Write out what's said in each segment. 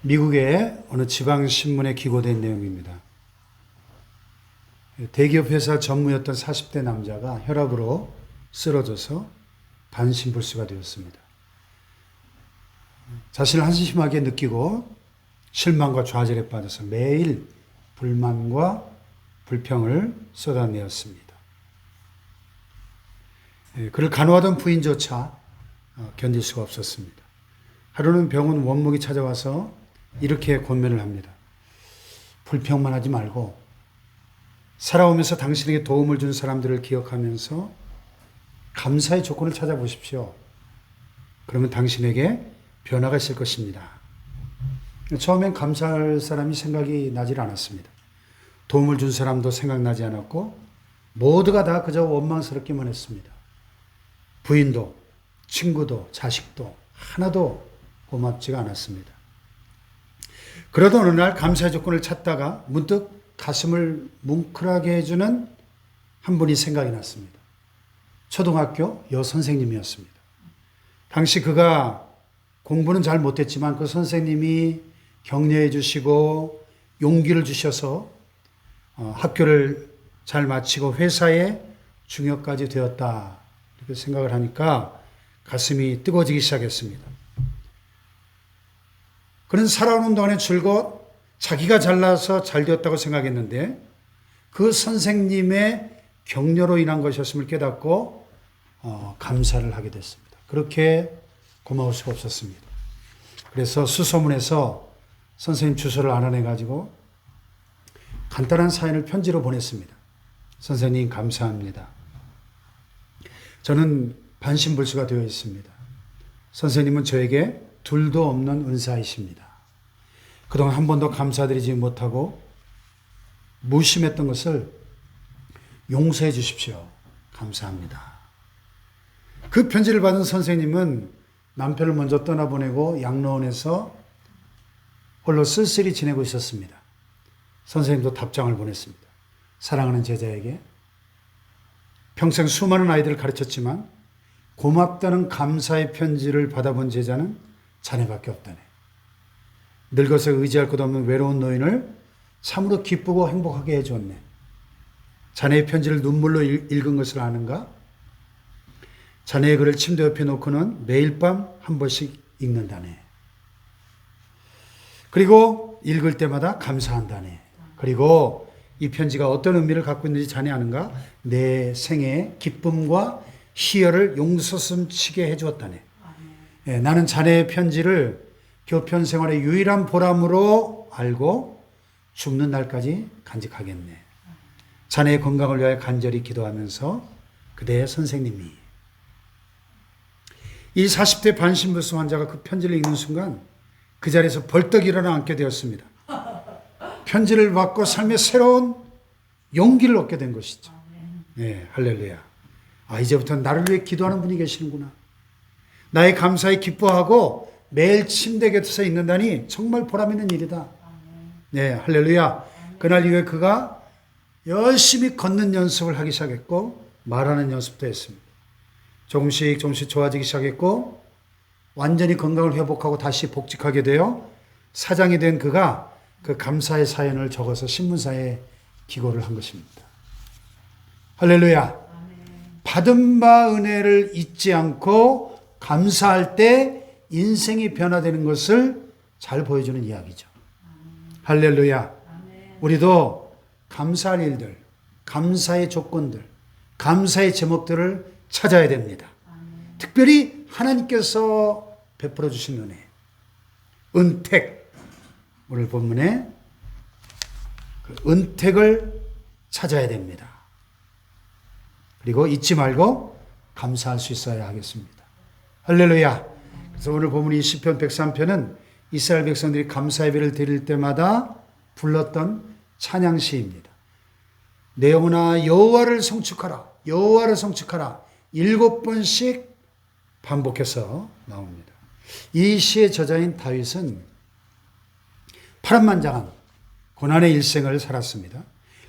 미국의 어느 지방신문에 기고된 내용입니다. 대기업 회사 전무였던 40대 남자가 혈압으로 쓰러져서 반신불수가 되었습니다. 자신을 한심하게 느끼고 실망과 좌절에 빠져서 매일 불만과 불평을 쏟아내었습니다. 그를 간호하던 부인조차 견딜 수가 없었습니다. 하루는 병원 원목이 찾아와서 이렇게 권면을 합니다. 불평만 하지 말고 살아오면서 당신에게 도움을 준 사람들을 기억하면서 감사의 조건을 찾아보십시오. 그러면 당신에게 변화가 있을 것입니다. 처음엔 감사할 사람이 생각이 나질 않았습니다. 도움을 준 사람도 생각나지 않았고 모두가 다 그저 원망스럽기만 했습니다. 부인도 친구도 자식도 하나도 고맙지가 않았습니다. 그러던 어느 날 감사의 조건을 찾다가 문득 가슴을 뭉클하게 해주는 한 분이 생각이 났습니다. 초등학교 여선생님이었습니다. 당시 그가 공부는 잘 못했지만 그 선생님이 격려해 주시고 용기를 주셔서 학교를 잘 마치고 회사에 중역까지 되었다. 이렇게 생각을 하니까 가슴이 뜨거워지기 시작했습니다. 그는 살아오는 동안에 즐거워 자기가 잘나서 잘 되었다고 생각했는데 그 선생님의 격려로 인한 것이었음을 깨닫고 감사를 하게 됐습니다. 그렇게 고마울 수가 없었습니다. 그래서 수소문에서 선생님 주소를 알아내가지고 간단한 사연을 편지로 보냈습니다. 선생님 감사합니다. 저는 반신불수가 되어 있습니다. 선생님은 저에게 둘도 없는 은사이십니다. 그동안 한 번도 감사드리지 못하고 무심했던 것을 용서해 주십시오. 감사합니다. 그 편지를 받은 선생님은 남편을 먼저 떠나보내고 양로원에서 홀로 쓸쓸히 지내고 있었습니다. 선생님도 답장을 보냈습니다. 사랑하는 제자에게 평생 수많은 아이들을 가르쳤지만 고맙다는 감사의 편지를 받아본 제자는 자네밖에 없다네. 늙어서 의지할 것 없는 외로운 노인을 참으로 기쁘고 행복하게 해주었네. 자네의 편지를 눈물로 읽은 것을 아는가? 자네의 글을 침대 옆에 놓고는 매일 밤 한 번씩 읽는다네. 그리고 읽을 때마다 감사한다네. 그리고 이 편지가 어떤 의미를 갖고 있는지 자네 아는가? 내 생애의 기쁨과 희열을 용서숨치게 해주었다네. 나는 자네의 편지를 교편 생활의 유일한 보람으로 알고 죽는 날까지 간직하겠네. 자네의 건강을 위하여 간절히 기도하면서 그대의 선생님이. 이 40대 반신불수 환자가 그 편지를 읽는 순간 그 자리에서 벌떡 일어나 앉게 되었습니다. 편지를 받고 삶의 새로운 용기를 얻게 된 것이죠. 네, 할렐루야. 이제부터 나를 위해 기도하는 분이 계시는구나. 나의 감사에 기뻐하고 매일 침대 곁에서 읽는다니 정말 보람 있는 일이다. 네, 할렐루야. 그날 이후에 그가 열심히 걷는 연습을 하기 시작했고 말하는 연습도 했습니다. 조금씩 좋아지기 시작했고 완전히 건강을 회복하고 다시 복직하게 되어 사장이 된 그가 그 감사의 사연을 적어서 신문사에 기고를 한 것입니다. 할렐루야. 받은 바 은혜를 잊지 않고 감사할 때 인생이 변화되는 것을 잘 보여주는 이야기죠. 할렐루야. 우리도 감사할 일들, 감사의 조건들, 감사의 제목들을 찾아야 됩니다. 특별히 하나님께서 베풀어 주신 은혜, 은택, 오늘 본문에 그 은택을 찾아야 됩니다. 그리고 잊지 말고 감사할 수 있어야 하겠습니다. 할렐루야. 그래서 오늘 본문 시편 103편은 이스라엘 백성들이 감사 예배를 드릴 때마다 불렀던 찬양시입니다. 내 영혼아 여호와를 성축하라. 여호와를 성축하라. 7번씩 반복해서 나옵니다. 이 시의 저자인 다윗은 파란만장한 고난의 일생을 살았습니다.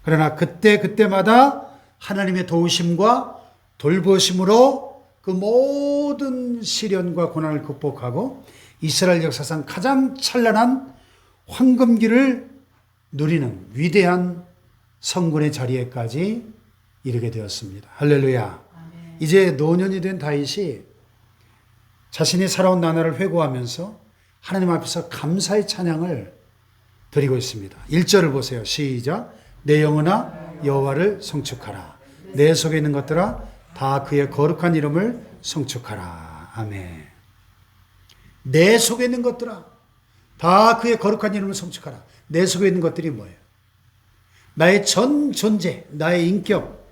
그러나 그때마다 하나님의 도우심과 돌보심으로 그 모든 시련과 고난을 극복하고 이스라엘 역사상 가장 찬란한 황금기를 누리는 위대한 성군의 자리에까지 이르게 되었습니다. 할렐루야. 아멘. 이제 노년이 된 다윗이 자신이 살아온 나날을 회고하면서 하나님 앞에서 감사의 찬양을 드리고 있습니다. 1절을 보세요. 시작. 내 영혼아 여호와를 성축하라. 내 속에 있는 것들아 다 그의 거룩한 이름을 성축하라. 아멘. 내 속에 있는 것들아 다 그의 거룩한 이름을 성축하라. 내 속에 있는 것들이 뭐예요? 나의 전 존재, 나의 인격,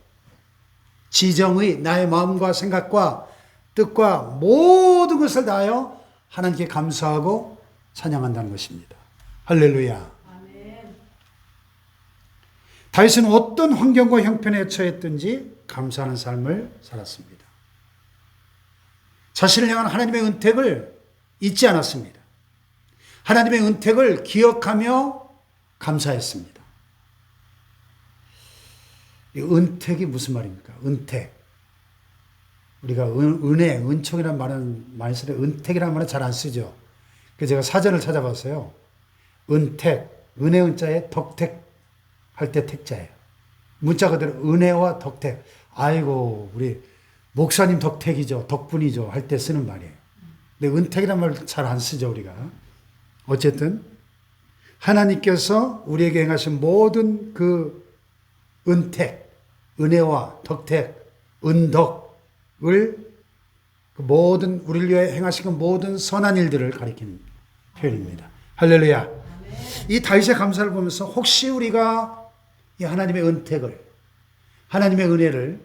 지정의 나의 마음과 생각과 뜻과 모든 것을 다하여 하나님께 감사하고 찬양한다는 것입니다. 할렐루야. 아멘. 다윗은 어떤 환경과 형편에 처했든지 감사하는 삶을 살았습니다. 자신을 향한 하나님의 은택을 잊지 않았습니다. 하나님의 은택을 기억하며 감사했습니다. 이 은택이 무슨 말입니까? 은택. 우리가 은혜, 은총이라는 말은 많이 쓰는데 은택이라는 말은 잘 안 쓰죠. 그래서 제가 사전을 찾아봤어요. 은택, 은혜 은자에 덕택 할 때 택자예요. 문자 그대로 은혜와 덕택. 아이고 우리 목사님 덕택이죠. 덕분이죠. 할 때 쓰는 말이에요. 근데 은택이라는 말 잘 안 쓰죠 우리가. 어쨌든 하나님께서 우리에게 행하신 모든 그 은택, 은혜와 덕택, 은덕을 그 모든 우리를 위해 행하신 그 모든 선한 일들을 가리키는 표현입니다. 할렐루야. 이 다윗의 감사를 보면서 혹시 우리가 이 하나님의 은택을, 하나님의 은혜를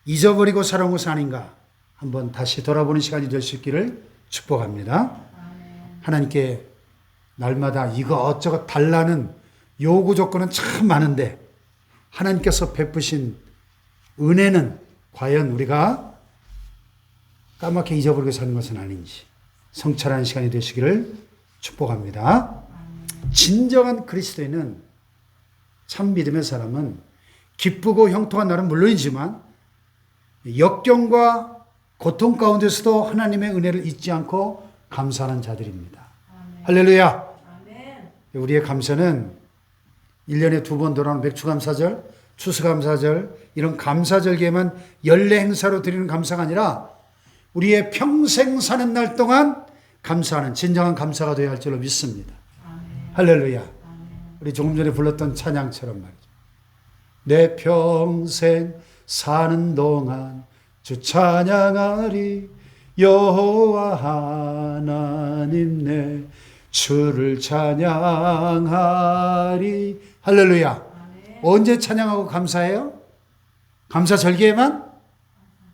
잊어버리고 살아온 것은 아닌가 한번 다시 돌아보는 시간이 될 수 있기를 축복합니다. 하나님께 날마다 이것저것 달라는 요구 조건은 참 많은데 하나님께서 베푸신 은혜는 과연 우리가 까맣게 잊어버리고 사는 것은 아닌지 성찰하는 시간이 되시기를 축복합니다. 진정한 그리스도인은 참 믿음의 사람은 기쁘고 형통한 날은 물론이지만 역경과 고통 가운데서도 하나님의 은혜를 잊지 않고 감사하는 자들입니다. 아멘. 할렐루야. 아멘. 우리의 감사는 1년에 2번 돌아오는 맥주감사절, 추수감사절 이런 감사절기에만 연례 행사로 드리는 감사가 아니라 우리의 평생 사는 날 동안 감사하는 진정한 감사가 되어야 할 줄로 믿습니다. 아멘. 할렐루야. 아멘. 우리 조금 전에 불렀던 찬양처럼 말이죠. 내 평생 사는 동안 주 찬양하리 여호와 하나님 내 주를 찬양하리. 할렐루야. 아멘. 언제 찬양하고 감사해요? 감사 절기에만?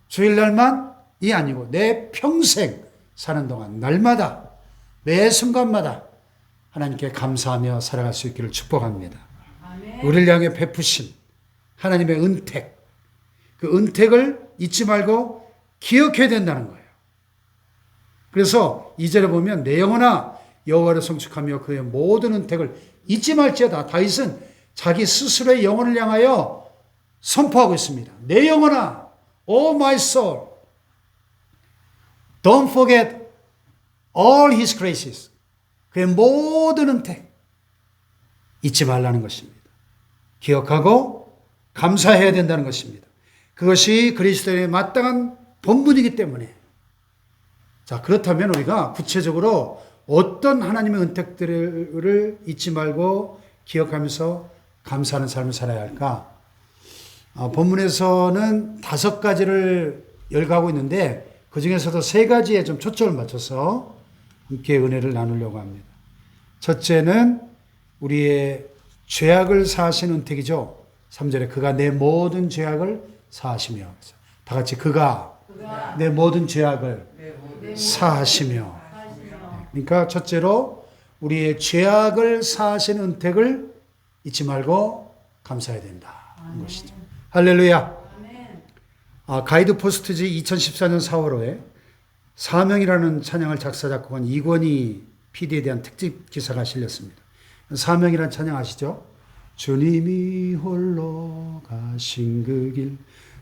주일날만? 이 아니고 내 평생 사는 동안 날마다 매 순간마다 하나님께 감사하며 살아갈 수 있기를 축복합니다. 아멘. 우리를 향해 베푸신 하나님의 은택, 그 은택을 잊지 말고 기억해야 된다는 거예요. 그래서 2절에 보면 내 영혼아 여호와를 성축하며 그의 모든 은택을 잊지 말지어다. 다윗은 자기 스스로의 영혼을 향하여 선포하고 있습니다. 내 영혼아, oh my soul, don't forget all his graces. 그의 모든 은택 잊지 말라는 것입니다. 기억하고 감사해야 된다는 것입니다. 그것이 그리스도의 마땅한 본분이기 때문에. 자, 그렇다면 우리가 구체적으로 어떤 하나님의 은택들을 잊지 말고 기억하면서 감사하는 삶을 살아야 할까? 본문에서는 5가지를 열거하고 있는데 그 중에서도 3가지에 좀 초점을 맞춰서 함께 은혜를 나누려고 합니다. 첫째는 우리의 죄악을 사하신 은택이죠. 3절에 그가 내 모든 죄악을 사하시며. 다 같이 그가 내 모든 죄악을 사하시며. 그러니까 첫째로 우리의 죄악을 사하신 은택을 잊지 말고 감사해야 된다는 것이죠. 할렐루야. 가이드 포스트지 2014년 4월호에 사명이라는 찬양을 작사 작곡한 이권희 PD에 대한 특집 기사가 실렸습니다. 사명이라는 찬양 아시죠? 주님이 홀로 가신 그 길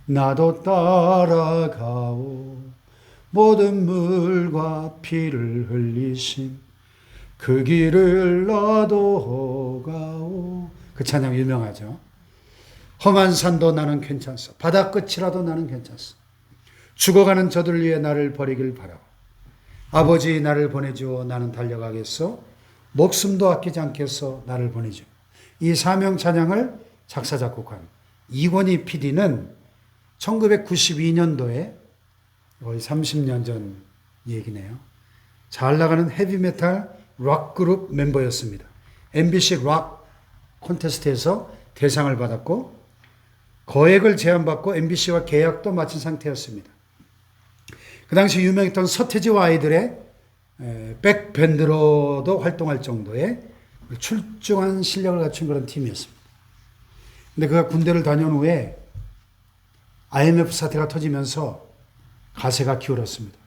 나도 따라가오 모든 물과 피를 흘리신 그 길을 나도 가오. 그 찬양 유명하죠. 험한 산도 나는 괜찮소. 바다 끝이라도 나는 괜찮소. 죽어가는 저들 위해 나를 버리길 바라오. 아버지 나를 보내주어 나는 달려가겠소. 목숨도 아끼지 않겠소. 나를 보내주오. 이 사명 찬양을 작사 작곡한 이권희 PD는 1992년도에 거의 30년 전 얘기네요. 잘 나가는 헤비메탈 락 그룹 멤버였습니다. MBC 락 콘테스트에서 대상을 받았고 거액을 제안받고 MBC와 계약도 마친 상태였습니다. 그 당시 유명했던 서태지와 아이들의 백밴드로도 활동할 정도의 출중한 실력을 갖춘 그런 팀이었습니다. 근데 그가 군대를 다녀온 후에 IMF 사태가 터지면서 가세가 기울었습니다.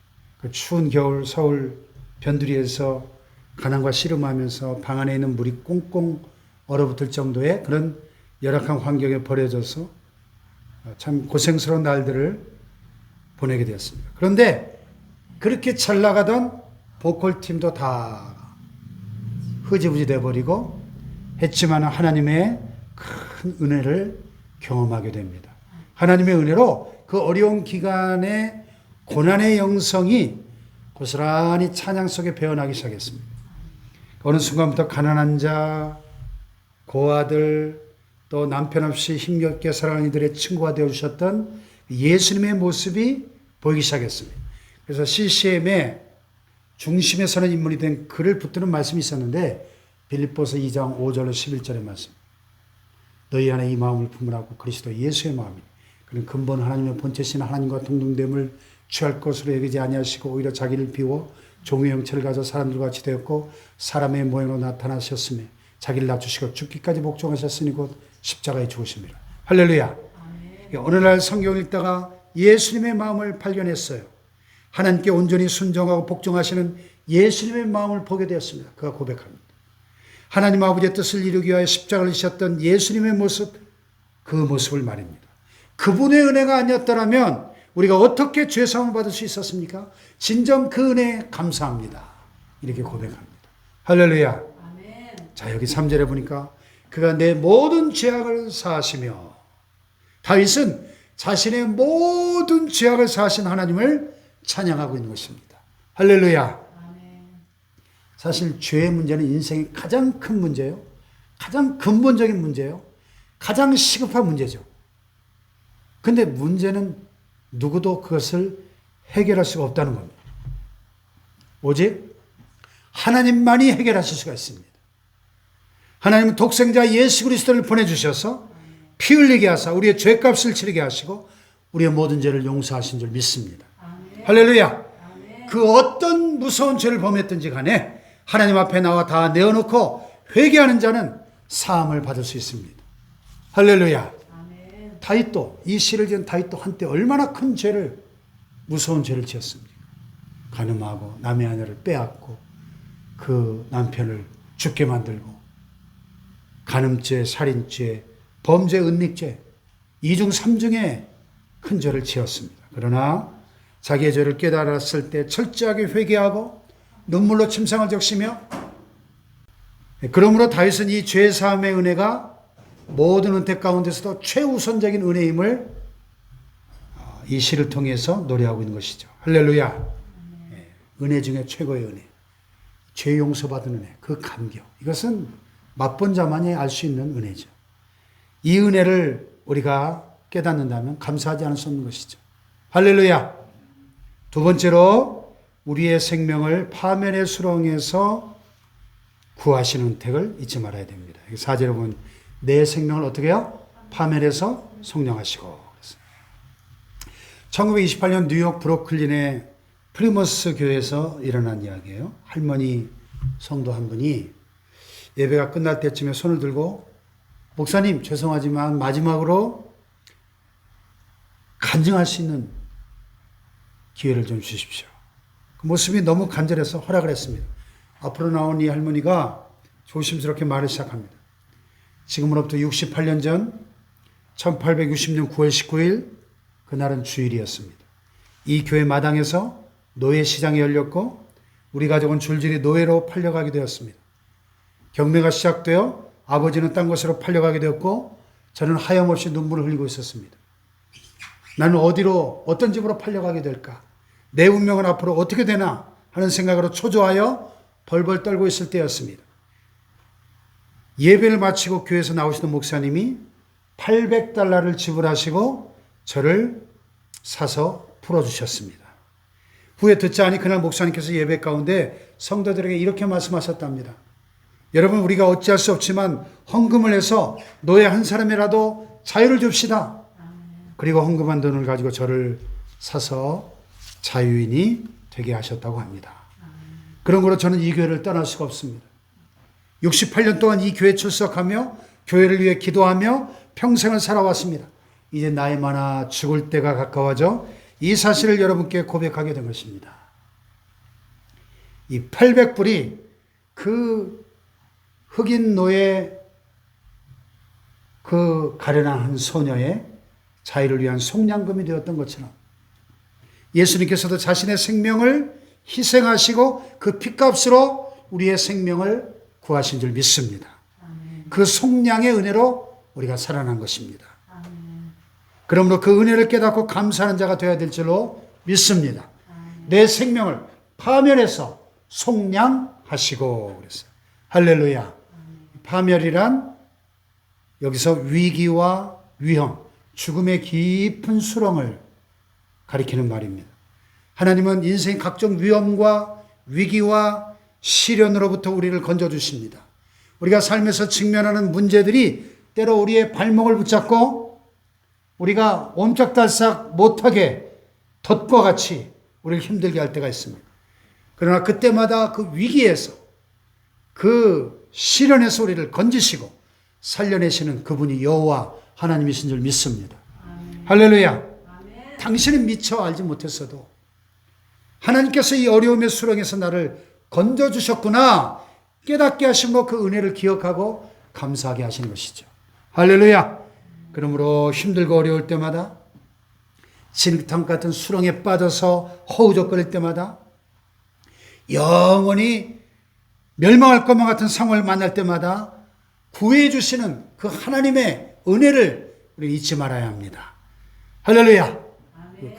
그 추운 겨울 서울 변두리에서 가난과 씨름하면서 방 안에 있는 물이 꽁꽁 얼어붙을 정도의 그런 열악한 환경에 버려져서 참 고생스러운 날들을 보내게 되었습니다. 그런데 그렇게 잘 나가던 보컬팀도 다 흐지부지 돼버리고 했지만 하나님의 큰 은혜를 경험하게 됩니다. 하나님의 은혜로 그 어려운 기간의 고난의 영성이 고스란히 찬양 속에 배어나기 시작했습니다. 어느 순간부터 가난한 자, 고아들, 또 남편 없이 힘겹게 살아가는 이들의 친구가 되어주셨던 예수님의 모습이 보이기 시작했습니다. 그래서 CCM의 중심에 서는 인물이 된 그를 붙드는 말씀이 있었는데 빌립보서 2장 5절로 11절의 말씀. 너희 안에 이 마음을 품으라고 그리스도 예수의 마음이니 그는 근본 하나님의 본체신 하나님과 동등됨을 취할 것으로 여기지 아니하시고 오히려 자기를 비워 종의 형체를 가져 사람들과 같이 되었고 사람의 모양으로 나타나셨으며 자기를 낮추시고 죽기까지 복종하셨으니 곧 십자가에 죽으십니다. 할렐루야. 어느 날 성경을 읽다가 예수님의 마음을 발견했어요. 하나님께 온전히 순종하고 복종하시는 예수님의 마음을 보게 되었습니다. 그가 고백합니다. 하나님 아버지의 뜻을 이루기 위하여 십자가를 지셨던 예수님의 모습, 그 모습을 말입니다. 그분의 은혜가 아니었더라면 우리가 어떻게 죄사함을 받을 수 있었습니까? 진정 그 은혜에 감사합니다. 이렇게 고백합니다. 할렐루야. 아멘. 자, 여기 3절에 보니까 그가 내 모든 죄악을 사하시며, 다윗은 자신의 모든 죄악을 사하신 하나님을 찬양하고 있는 것입니다. 할렐루야. 아멘. 사실 죄의 문제는 인생의 가장 큰 문제예요. 가장 근본적인 문제예요. 가장 시급한 문제죠. 근데 문제는 누구도 그것을 해결할 수가 없다는 겁니다. 오직 하나님만이 해결하실 수가 있습니다. 하나님은 독생자 예수 그리스도를 보내주셔서 피 흘리게 하사 우리의 죄값을 치르게 하시고 우리의 모든 죄를 용서하신 줄 믿습니다. 아멘. 할렐루야. 아멘. 그 어떤 무서운 죄를 범했든지 간에 하나님 앞에 나와 다 내어놓고 회개하는 자는 사함을 받을 수 있습니다. 할렐루야. 아멘. 다윗도, 이 시를 지은 다윗도 한때 얼마나 큰 죄를, 무서운 죄를 지었습니까? 간음하고 남의 아내를 빼앗고 그 남편을 죽게 만들고 간음죄, 살인죄, 범죄, 은닉죄, 이중 삼중의 큰 죄를 지었습니다. 그러나 자기의 죄를 깨달았을 때 철저하게 회개하고 눈물로 침상을 적시며, 그러므로 다윗은 이 죄 사함의 은혜가 모든 은혜 가운데서도 최우선적인 은혜임을 이 시를 통해서 노래하고 있는 것이죠. 할렐루야. 은혜 중에 최고의 은혜, 죄 용서받은 은혜, 그 감격, 이것은 맛본 자만이 알 수 있는 은혜죠. 이 은혜를 우리가 깨닫는다면 감사하지 않을 수 없는 것이죠. 할렐루야. 두 번째로 우리의 생명을 파멸의 수렁에서 구하시는 은택을 잊지 말아야 됩니다. 4절에 보면 내 생명을 어떻게 해요? 파멸에서 성령하시고. 1928년 뉴욕 브루클린의 프리머스 교회에서 일어난 이야기예요. 할머니 성도 한 분이 예배가 끝날 때쯤에 손을 들고, 목사님 죄송하지만 마지막으로 간증할 수 있는 기회를 좀 주십시오. 그 모습이 너무 간절해서 허락을 했습니다. 앞으로 나온 이 할머니가 조심스럽게 말을 시작합니다. 지금으로부터 68년 전 1860년 9월 19일 그날은 주일이었습니다. 이 교회 마당에서 노예 시장이 열렸고 우리 가족은 줄줄이 노예로 팔려가게 되었습니다. 경매가 시작되어 아버지는 딴 곳으로 팔려가게 되었고 저는 하염없이 눈물을 흘리고 있었습니다. 나는 어디로, 어떤 집으로 팔려가게 될까? 내 운명은 앞으로 어떻게 되나 하는 생각으로 초조하여 벌벌 떨고 있을 때였습니다. 예배를 마치고 교회에서 나오시던 목사님이 $800를 지불하시고 저를 사서 풀어주셨습니다. 후에 듣자하니 그날 목사님께서 예배 가운데 성도들에게 이렇게 말씀하셨답니다. 여러분, 우리가 어찌할 수 없지만 헌금을 해서 노예 한 사람이라도 자유를 줍시다. 그리고 헌금한 돈을 가지고 저를 사서 자유인이 되게 하셨다고 합니다. 그런 거로 저는 이 교회를 떠날 수가 없습니다. 68년 동안 이 교회에 출석하며 교회를 위해 기도하며 평생을 살아왔습니다. 이제 나이 많아 죽을 때가 가까워져 이 사실을 여러분께 고백하게 된 것입니다. 이 800불이 그 흑인 노예 그 가련한 한 소녀의 자유를 위한 속량금이 되었던 것처럼 예수님께서도 자신의 생명을 희생하시고 그 핏값으로 우리의 생명을 구하신 줄 믿습니다. 그 속량의 은혜로 우리가 살아난 것입니다. 그러므로 그 은혜를 깨닫고 감사하는 자가 되어야 될 줄로 믿습니다. 내 생명을 파멸해서 속량하시고 그랬어요. 할렐루야. 파멸이란 여기서 위기와 위험, 죽음의 깊은 수렁을 가리키는 말입니다. 하나님은 인생 각종 위험과 위기와 시련으로부터 우리를 건져주십니다. 우리가 삶에서 직면하는 문제들이 때로 우리의 발목을 붙잡고 우리가 옴짝달싹 못하게 덫과 같이 우리를 힘들게 할 때가 있습니다. 그러나 그때마다 그 위기에서 그 시련에서 우리를 건지시고 살려내시는 그분이 여호와 하나님이신 줄 믿습니다. 할렐루야. 당신은 미처 알지 못했어도 하나님께서 이 어려움의 수렁에서 나를 건져주셨구나 깨닫게 하심으로 그 은혜를 기억하고 감사하게 하시는 것이죠. 할렐루야. 그러므로 힘들고 어려울 때마다 진흙탕 같은 수렁에 빠져서 허우적거릴 때마다 영원히 멸망할 것만 같은 상황을 만날 때마다 구해 주시는 그 하나님의 은혜를 우리 잊지 말아야 합니다. 할렐루야.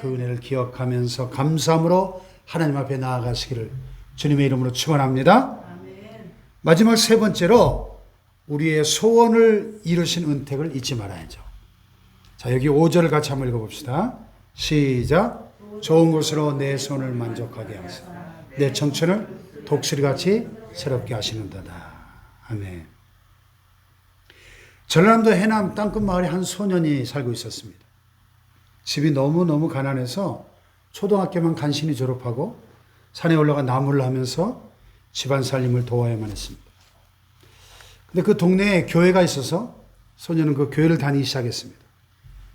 그 은혜를 기억하면서 감사함으로 하나님 앞에 나아가시기를 주님의 이름으로 축원합니다. 마지막 세 번째로 우리의 소원을 이루신 은택을 잊지 말아야죠. 자, 여기 5절을 같이 한번 읽어봅시다. 시작. 좋은 것으로 내 손을 만족하게 하소서. 내 청춘을 독수리같이 새롭게 하시는도다. 아멘. 전라남도 해남 땅끝 마을에 한 소년이 살고 있었습니다. 집이 너무너무 가난해서 초등학교만 간신히 졸업하고 산에 올라가 나무를 하면서 집안 살림을 도와야만 했습니다. 근데 그 동네에 교회가 있어서 소년은 그 교회를 다니기 시작했습니다.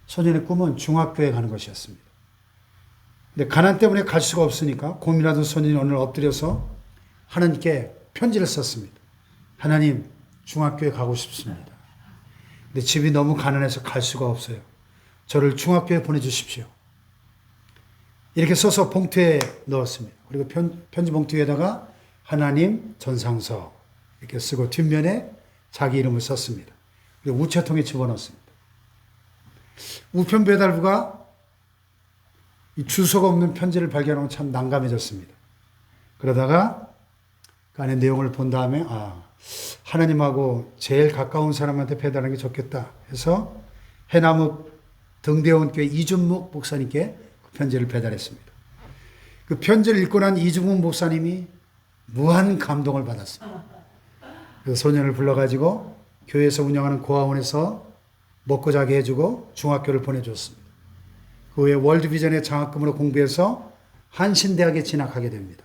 소년의 꿈은 중학교에 가는 것이었습니다. 근데 가난 때문에 갈 수가 없으니까 고민하던 소년이 오늘 엎드려서 하나님께 편지를 썼습니다. 하나님, 중학교에 가고 싶습니다. 근데 집이 너무 가난해서 갈 수가 없어요. 저를 중학교에 보내주십시오. 이렇게 써서 봉투에 넣었습니다. 그리고 편지 봉투 위에다가 하나님 전상서 이렇게 쓰고 뒷면에 자기 이름을 썼습니다. 그리고 우체통에 집어넣었습니다. 우편 배달부가 이 주소가 없는 편지를 발견하고 참 난감해졌습니다. 그러다가 그 안에 내용을 본 다음에 하나님하고 제일 가까운 사람한테 배달하는 게 좋겠다 해서 해남읍 등대원교회 이준목 목사님께 그 편지를 배달했습니다. 그 편지를 읽고 난 이준목 목사님이 무한 감동을 받았습니다. 그 소년을 불러가지고 교회에서 운영하는 고아원에서 먹고 자게 해주고 중학교를 보내줬습니다. 그 후에 월드비전의 장학금으로 공부해서 한신대학에 진학하게 됩니다.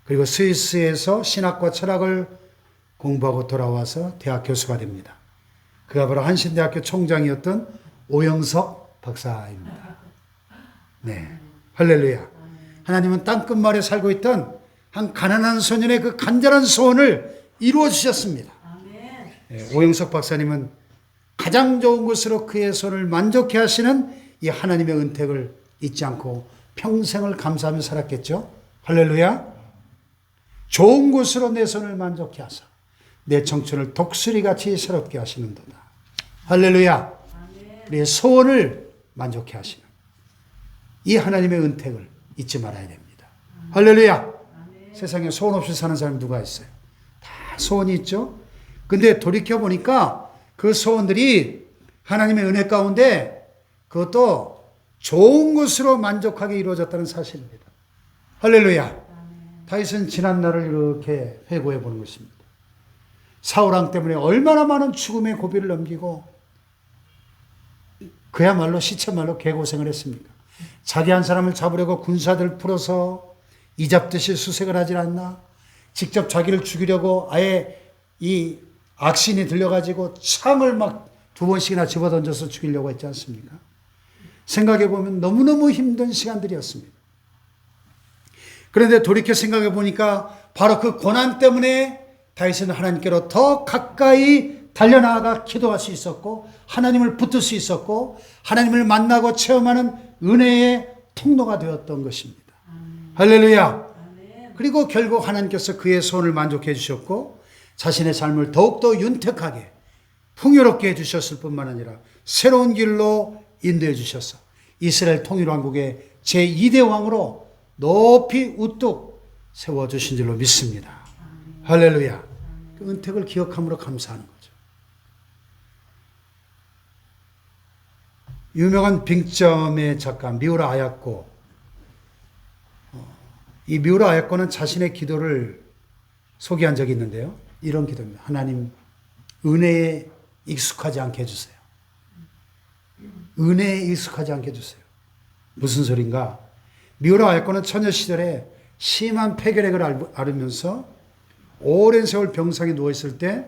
그리고 스위스에서 신학과 철학을 공부하고 돌아와서 대학 교수가 됩니다. 그가 바로 한신대학교 총장이었던 오영석 박사입니다. 네, 할렐루야. 하나님은 땅끝마을에 살고 있던 한 가난한 소년의 그 간절한 소원을 이루어 주셨습니다. 네, 오영석 박사님은 가장 좋은 것으로 그의 손을 만족해 하시는 이 하나님의 은택을 잊지 않고 평생을 감사하며 살았겠죠. 할렐루야. 좋은 곳으로 내 손을 만족케 하사 내 청춘을 독수리같이 새롭게 하시는도다. 할렐루야. 우리의 소원을 만족케 하시는 이 하나님의 은택을 잊지 말아야 됩니다. 할렐루야. 세상에 소원 없이 사는 사람이 누가 있어요? 다 소원이 있죠. 근데 돌이켜보니까 그 소원들이 하나님의 은혜 가운데 그것도 좋은 것으로 만족하게 이루어졌다는 사실입니다. 할렐루야. 다윗은 지난 날을 이렇게 회고해 보는 것입니다. 사울왕 때문에 얼마나 많은 죽음의 고비를 넘기고 그야말로 시체말로 개고생을 했습니까? 자기 한 사람을 잡으려고 군사들 풀어서 이잡듯이 수색을 하질 않나? 직접 자기를 죽이려고 아예 이 악신이 들려가지고 창을 막 2번씩이나 집어던져서 죽이려고 했지 않습니까? 생각해보면 너무너무 힘든 시간들이었습니다. 그런데 돌이켜 생각해 보니까 바로 그 고난 때문에 다윗은 하나님께로 더 가까이 달려나가 기도할 수 있었고 하나님을 붙들 수 있었고 하나님을 만나고 체험하는 은혜의 통로가 되었던 것입니다. 할렐루야. 그리고 결국 하나님께서 그의 소원을 만족해 주셨고 자신의 삶을 더욱더 윤택하게 풍요롭게 해주셨을 뿐만 아니라 새로운 길로 인도해 주셔서 이스라엘 통일왕국의 제2대 왕으로 높이 우뚝 세워주신 줄로 믿습니다. 할렐루야. 그 은택을 기억함으로 감사하는 거죠. 유명한 빙점의 작가 미우라 아야코, 이 미우라 아야코는 자신의 기도를 소개한 적이 있는데요. 이런 기도입니다. 하나님, 은혜에 익숙하지 않게 해주세요. 은혜에 익숙하지 않게 해주세요. 무슨 소린가? 미우라 아야코는 처녀 시절에 심한 폐결핵을 앓으면서 오랜 세월 병상에 누워있을 때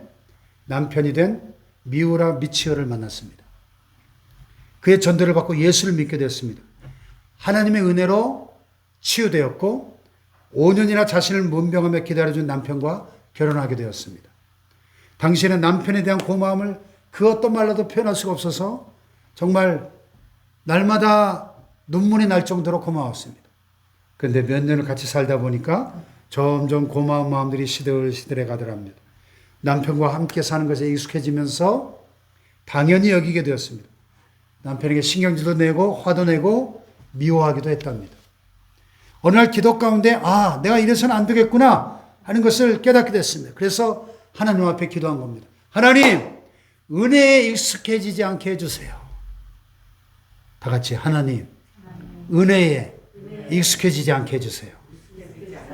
남편이 된 미우라 미치어를 만났습니다. 그의 전도를 받고 예수를 믿게 됐습니다. 하나님의 은혜로 치유되었고 5년이나 자신을 문병하며 기다려준 남편과 결혼하게 되었습니다. 당시에는 남편에 대한 고마움을 그 어떤 말로도 표현할 수가 없어서 정말 날마다 눈물이 날 정도로 고마웠습니다. 그런데 몇 년을 같이 살다 보니까 점점 고마운 마음들이 시들시들해 가더랍니다. 남편과 함께 사는 것에 익숙해지면서 당연히 여기게 되었습니다. 남편에게 신경질도 내고 화도 내고 미워하기도 했답니다. 어느 날 기도 가운데 내가 이래서는 안 되겠구나 하는 것을 깨닫게 됐습니다. 그래서 하나님 앞에 기도한 겁니다. 하나님, 은혜에 익숙해지지 않게 해주세요. 다 같이 하나님, 은혜에 익숙해지지 않게 해주세요.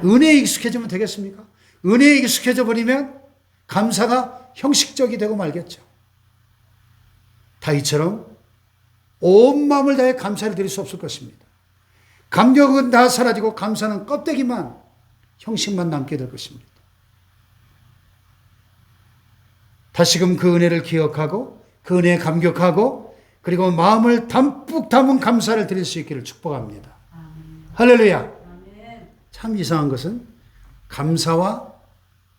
은혜에 익숙해지면 되겠습니까? 은혜에 익숙해져 버리면 감사가 형식적이 되고 말겠죠. 다윗처럼 온 마음을 다해 감사를 드릴 수 없을 것입니다. 감격은 다 사라지고 감사는 껍데기만, 형식만 남게 될 것입니다. 다시금 그 은혜를 기억하고 그 은혜에 감격하고 그리고 마음을 담뿍 담은 감사를 드릴 수 있기를 축복합니다. 할렐루야. 참 이상한 것은 감사와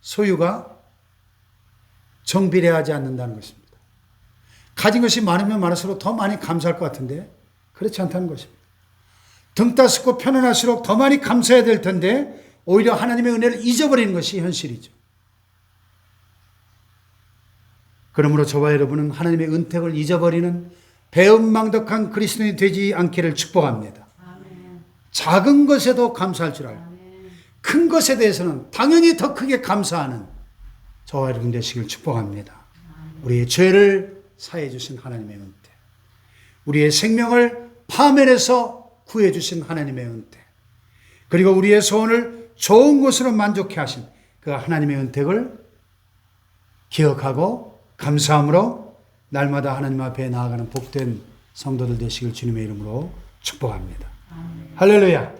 소유가 정비례하지 않는다는 것입니다. 가진 것이 많으면 많을수록 더 많이 감사할 것 같은데 그렇지 않다는 것입니다. 등 따숩고 편안할수록 더 많이 감사해야 될 텐데 오히려 하나님의 은혜를 잊어버리는 것이 현실이죠. 그러므로 저와 여러분은 하나님의 은택을 잊어버리는 배은망덕한 그리스도인이 되지 않기를 축복합니다. 작은 것에도 감사할 줄 알고 큰 것에 대해서는 당연히 더 크게 감사하는 저와 여러분 되시길 축복합니다. 우리의 죄를 사해 주신 하나님의 은혜, 우리의 생명을 파멸해서 구해 주신 하나님의 은혜, 그리고 우리의 소원을 좋은 것으로 만족해 하신 그 하나님의 은택을 기억하고 감사함으로 날마다 하나님 앞에 나아가는 복된 성도들 되시길 주님의 이름으로 축복합니다. 할렐루야.